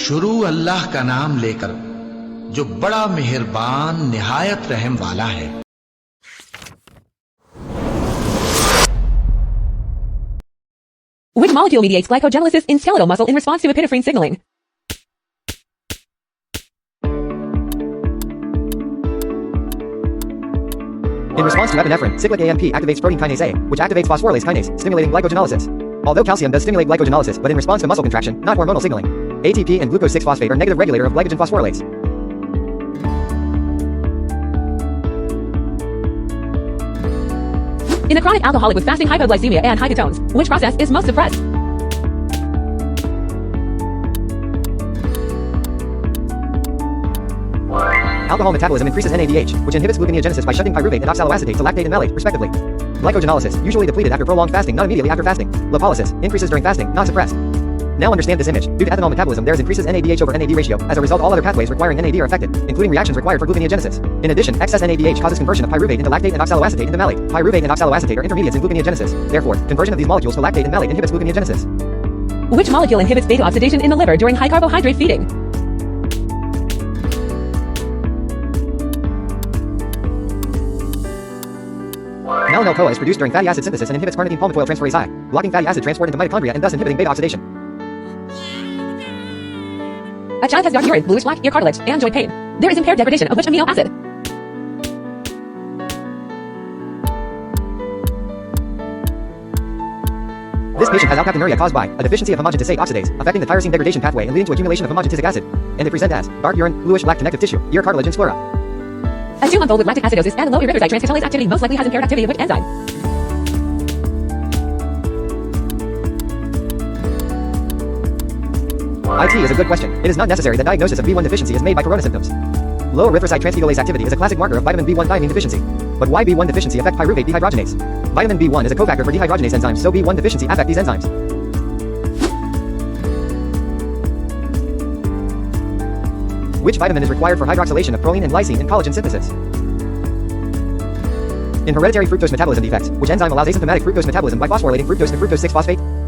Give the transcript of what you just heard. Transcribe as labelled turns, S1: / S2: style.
S1: शुरू अल्लाह का नाम लेकर जो बड़ा मेहरबान निहायत रहम वाला है।
S2: Which molecule mediates glycogenolysis in skeletal muscle in response to epinephrine signaling?
S3: In response to epinephrine, cyclic AMP activates protein kinase A, which activates phosphorylase kinase, stimulating glycogenolysis. Although calcium does stimulate glycogenolysis, but in response to muscle contraction, not hormonal signaling. ATP and glucose 6-phosphate are negative regulator of glycogen phosphorylase.
S2: In a chronic alcoholic with fasting hypoglycemia and high ketones, which process is most suppressed?
S3: Alcohol metabolism increases NADH, which inhibits gluconeogenesis by shunting pyruvate and oxaloacetate to lactate and malate, respectively. Glycogenolysis, usually depleted after prolonged fasting, not immediately after fasting. Lipolysis, increases during fasting, not suppressed. Now understand this image. Due to ethanol metabolism, there is increases NADH over NAD ratio. As a result, all other pathways requiring NAD are affected, including reactions required for gluconeogenesis. In addition, excess NADH causes conversion of pyruvate into lactate and oxaloacetate into malate. Pyruvate and oxaloacetate are intermediates in gluconeogenesis. Therefore, conversion of these molecules to lactate and malate inhibits gluconeogenesis.
S2: Which molecule inhibits beta oxidation in the liver during high carbohydrate feeding?
S3: Malonyl-CoA is produced during fatty acid synthesis and inhibits carnitine palmitoyl transferase I, blocking fatty acid transport into mitochondria and thus inhibiting beta oxidation.
S2: A child has dark urine, bluish black ear cartilage, and joint pain. There is impaired degradation of which amino acid?
S3: This patient has alkaptonuria caused by a deficiency of homogentisate oxidase, affecting the tyrosine degradation pathway and leading to accumulation of homogentisic acid. And they present as dark urine, bluish black connective tissue, ear cartilage, and sclera.
S2: A 2-month-old with lactic acidosis and low erythrocyte transcriptase activity most likely has impaired activity of which enzyme?
S3: IT is a good question. It is not necessary that diagnosis of B1 deficiency is made by corona symptoms. Low erythrocyte transfetolase activity is a classic marker of vitamin B1 thiamine deficiency. But why B1 deficiency affect pyruvate dehydrogenase? Vitamin B1 is a cofactor for dehydrogenase enzymes, so B1 deficiency affect these enzymes. Which vitamin is required for hydroxylation of proline and lysine in collagen synthesis? In hereditary fructose metabolism defects, which enzyme allows asymptomatic fructose metabolism by phosphorylating fructose to fructose 6-phosphate?